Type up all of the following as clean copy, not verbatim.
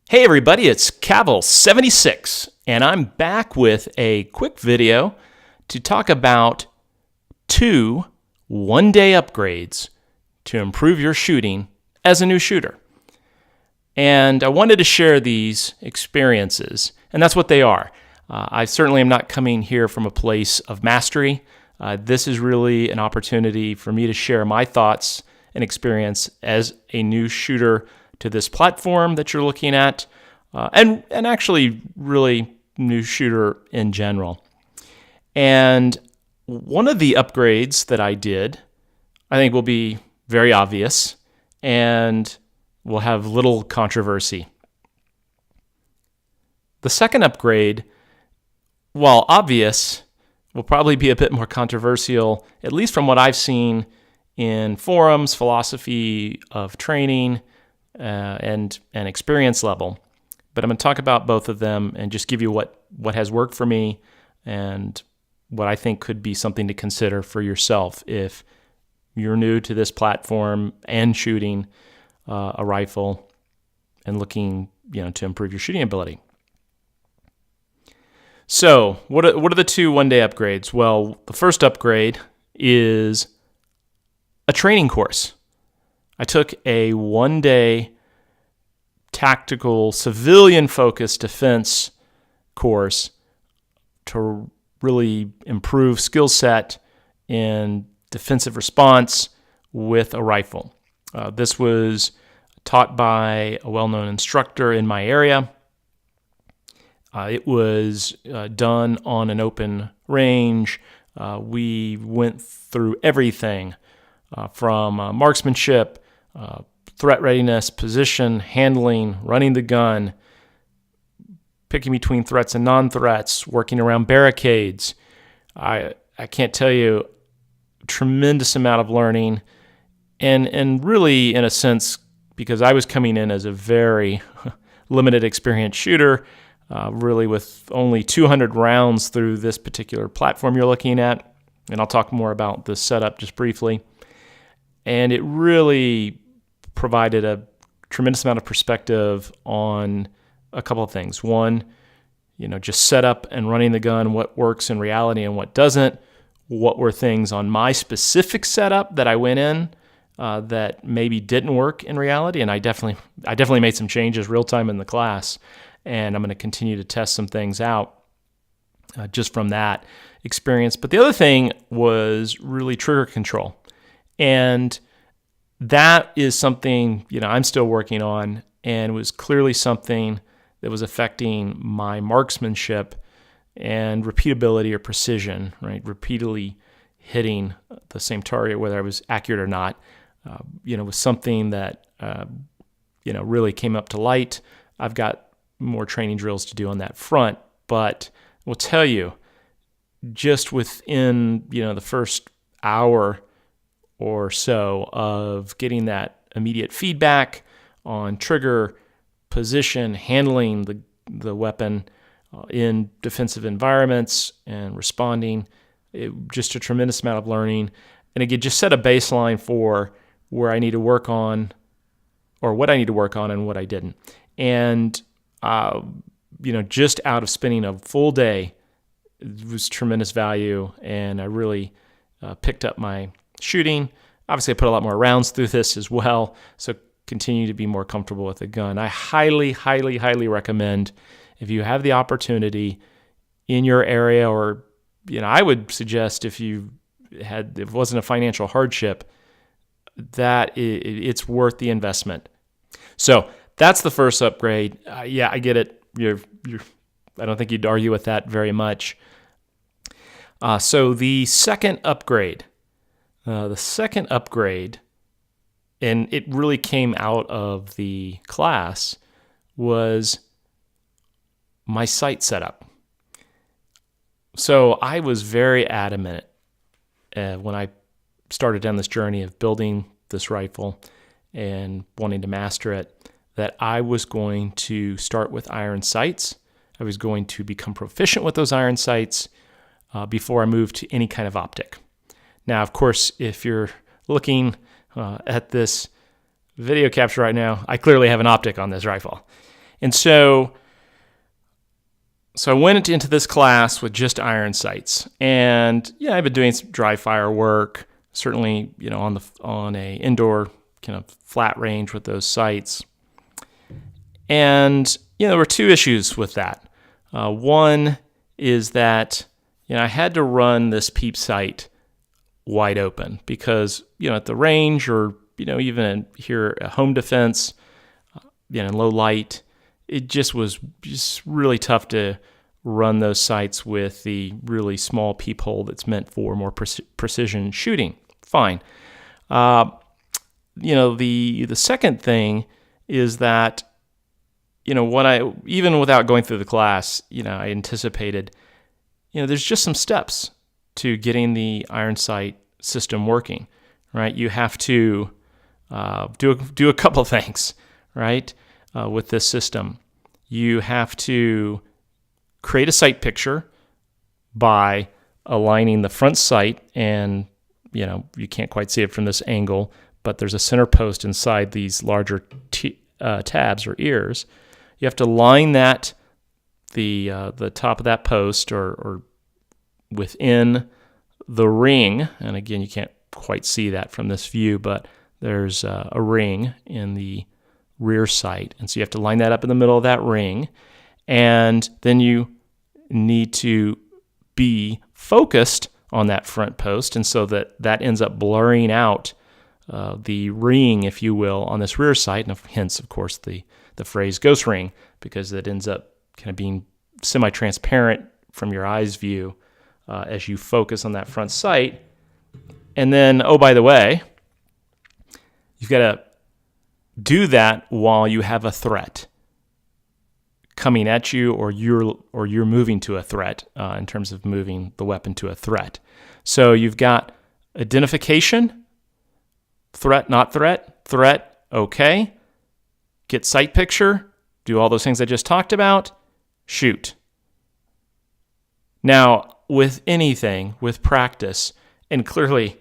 Hey everybody, it's Cavill76, and I'm back with a quick video to talk about 2 one-day upgrades to improve your shooting as a new shooter. And I wanted to share these experiences, and that's what they are. I certainly am not coming here from a place of mastery. This is really an opportunity for me to share my thoughts and experience as a new shooter to this platform that you're looking at, and actually really new shooter in general. And one of the upgrades that I did, I think will be very obvious and will have little controversy. The second upgrade, while obvious, will probably be a bit more controversial, at least from what I've seen in forums, philosophy of training, and experience level. But I'm going to talk about both of them and just give you what has worked for me and what I think could be something to consider for yourself if you're new to this platform and shooting a rifle and looking, to improve your shooting ability. So, what are the 2 one-day upgrades? Well, the first upgrade is a training course. I took a one-day tactical, civilian-focused defense course to really improve skill set in defensive response with a rifle. This was taught by a well-known instructor in my area. It was done on an open range. We went through everything from marksmanship, threat readiness, position, handling, running the gun, picking between threats and non-threats, working around barricades. I can't tell you, tremendous amount of learning, and really, in a sense, because I was coming in as a very limited experience shooter, really with only 200 rounds through this particular platform you're looking at, and I'll talk more about this setup just briefly. And it really provided a tremendous amount of perspective on a couple of things. One, just setup and running the gun, what works in reality and what doesn't. What were things on my specific setup that I went in that maybe didn't work in reality? And I definitely made some changes real time in the class, and I'm going to continue to test some things out just from that experience. But the other thing was really trigger control. And that is something, I'm still working on, and was clearly something that was affecting my marksmanship and repeatability or precision, right? Repeatedly hitting the same target, whether I was accurate or not, was something that, really came up to light. I've got more training drills to do on that front, but I will tell you, just within, the first hour or so of getting that immediate feedback on trigger, position, handling the weapon in defensive environments and responding, just a tremendous amount of learning. And again, just set a baseline for where I need to work on, or what I need to work on and what I didn't. And, just out of spending a full day, it was tremendous value, and I really picked up my shooting. Obviously, I put a lot more rounds through this as well, so continue to be more comfortable with the gun. I highly, highly, highly recommend, if you have the opportunity in your area, or I would suggest if it wasn't a financial hardship, that it's worth the investment. So that's the first upgrade. Yeah, I get it. I don't think you'd argue with that very much. So the second upgrade, and it really came out of the class, was my sight setup. So I was very adamant when I started down this journey of building this rifle and wanting to master it, that I was going to start with iron sights. I was going to become proficient with those iron sights before I moved to any kind of optic. Now, of course, if you're looking at this video capture right now, I clearly have an optic on this rifle. And so I went into this class with just iron sights, and I've been doing some dry fire work, certainly, on a indoor kind of flat range with those sights. And there were two issues with that. One is that I had to run this peep sight wide open because at the range, or even here at home defense, in low light, it was really tough to run those sights with the really small peephole that's meant for more precision shooting. Fine. The second thing is that when even without going through the class, I anticipated there's just some steps to getting the iron sight system working, right? You have to do a couple of things, right? With this system, you have to create a sight picture by aligning the front sight, and you can't quite see it from this angle, but there's a center post inside these larger tabs or ears. You have to line that the top of that post or within the ring, and again, you can't quite see that from this view, but there's a ring in the rear sight, and so you have to line that up in the middle of that ring, and then you need to be focused on that front post, and so that ends up blurring out the ring, if you will, on this rear sight, and hence, of course, the phrase ghost ring, because it ends up kind of being semi-transparent from your eye's view as you focus on that front sight. And then, oh, by the way, you've got to do that while you have a threat coming at you, or you're moving to a threat in terms of moving the weapon to a threat. So you've got identification, threat, not threat, okay, get sight picture, do all those things I just talked about, shoot. Now, with anything, with practice, and clearly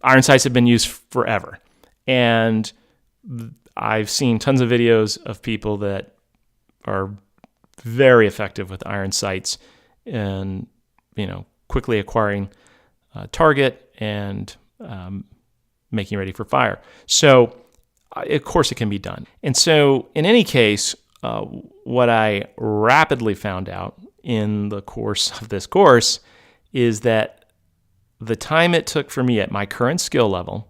iron sights have been used forever, and I've seen tons of videos of people that are very effective with iron sights and, quickly acquiring a target and making ready for fire. So, of course, it can be done. And so, in any case, what I rapidly found out in the course of this course is that the time it took for me at my current skill level,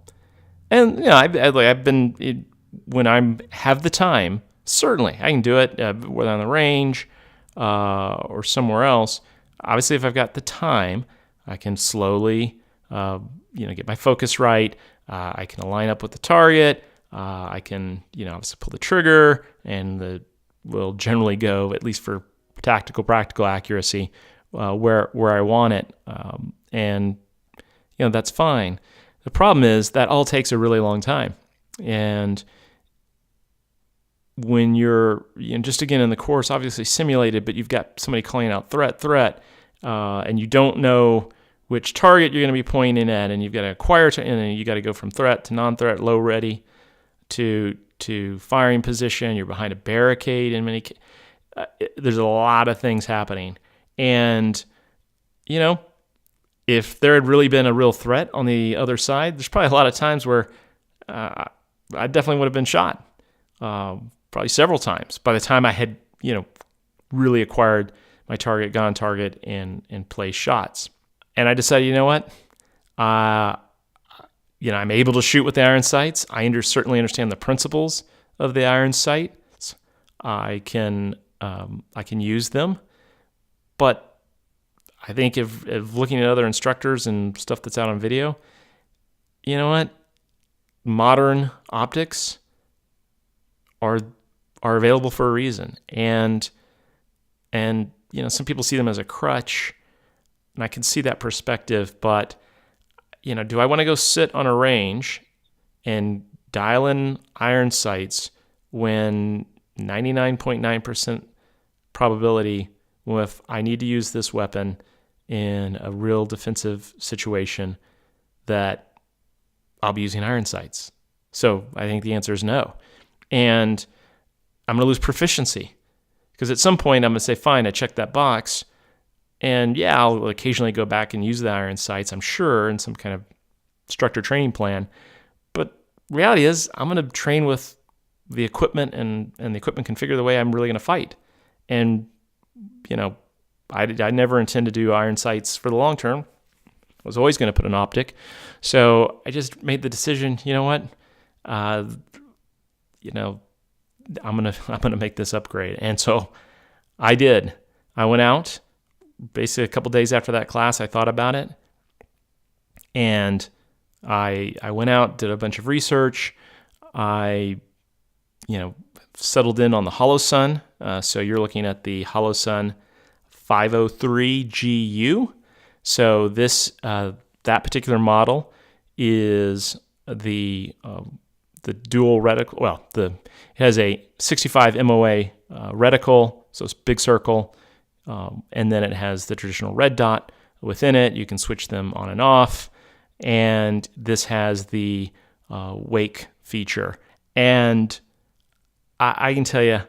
and I've been, when I have the time, certainly I can do it, whether on the range or somewhere else. Obviously, if I've got the time, I can slowly, get my focus right. I can align up with the target. I can, obviously pull the trigger, and will generally go, at least for practical accuracy, where I want it, and that's fine. The problem is that all takes a really long time, and when you're just again in the course, obviously simulated, but you've got somebody calling out threat, and you don't know which target you're going to be pointing at, and you've got to acquire, and then you got to go from threat to non-threat, low ready, to firing position. You're behind a barricade in many cases. There's a lot of things happening, and if there had really been a real threat on the other side, there's probably a lot of times where I definitely would have been shot. Probably several times by the time I had, really acquired my target, gone on target, and placed shots. And I decided, you know what? I'm able to shoot with the iron sights. I certainly understand the principles of the iron sights. I can use them, but I think if looking at other instructors and stuff that's out on video, you know what? Modern optics are available for a reason, and some people see them as a crutch, and I can see that perspective. But do I want to go sit on a range and dial in iron sights when 99.9% probability, if I need to use this weapon in a real defensive situation, that I'll be using iron sights? So I think the answer is no. And I'm going to lose proficiency. Because at some point, I'm going to say, fine, I checked that box. And yeah, I'll occasionally go back and use the iron sights, I'm sure, in some kind of instructor training plan. But reality is, I'm going to train with the equipment and the equipment configured the way I'm really going to fight. And, I never intend to do iron sights for the long term. I was always going to put an optic. So I just made the decision, you know what? I'm gonna make this upgrade. And so I did. I went out. Basically, a couple days after that class, I thought about it. And I went out, did a bunch of research. I, settled in on the Holosun. So you're looking at the Holosun 503GU. So this that particular model is the dual reticle. Well, it has a 65 MOA reticle, so it's big circle, and then it has the traditional red dot within it. You can switch them on and off, and this has the wake feature. And I can tell you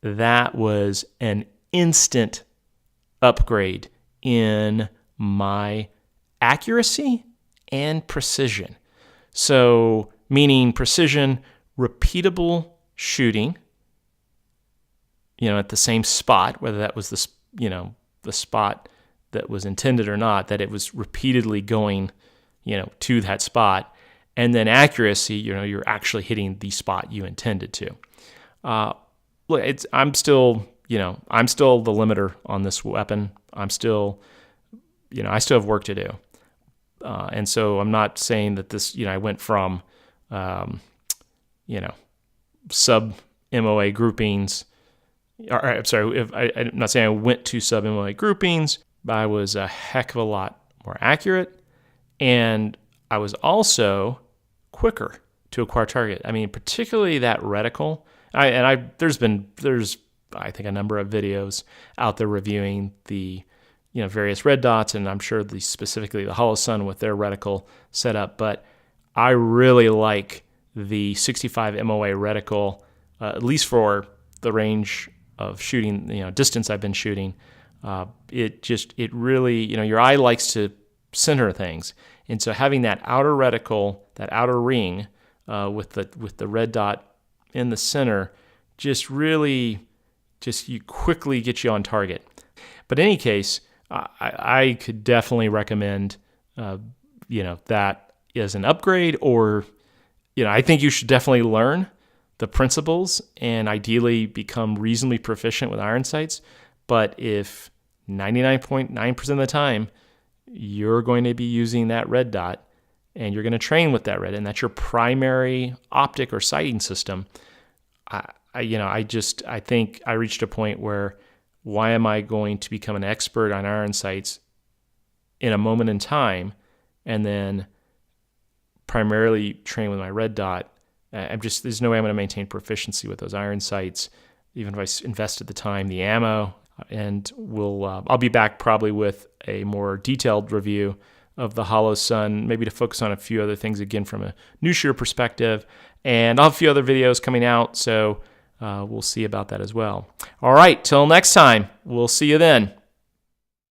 that was an instant upgrade in my accuracy and precision. So, meaning precision, repeatable shooting, at the same spot, whether that was the spot that was intended or not, that it was repeatedly going, to that spot. And then accuracy, you're actually hitting the spot you intended to. Look, I'm still the limiter on this weapon. I still have work to do. And so I'm not saying that this, I went from, sub MOA groupings. I'm sorry, I'm not saying I went to sub MOA groupings, but I was a heck of a lot more accurate. And I was also quicker to acquire target. I mean, particularly that reticle. There's I think a number of videos out there reviewing the various red dots, and I'm sure specifically the Holosun with their reticle setup. But I really like the 65 MOA reticle, at least for the range of shooting, distance I've been shooting. It really, your eye likes to center things, and so having that outer reticle, that outer ring, with the red dot in the center, you quickly get you on target. But in any case, I could definitely recommend, that as an upgrade, or, I think you should definitely learn the principles and ideally become reasonably proficient with iron sights. But if 99.9% of the time you're going to be using that red dot and you're going to train with that red, and that's your primary optic or sighting system, I think I reached a point where, why am I going to become an expert on iron sights in a moment in time and then primarily train with my red dot? There's no way I'm going to maintain proficiency with those iron sights, even if I invested the time, the ammo. And I'll be back probably with a more detailed review of the Holosun, maybe to focus on a few other things again from a new shooter perspective. And I'll have a few other videos coming out, so we'll see about that as well. All right, till next time, we'll see you then.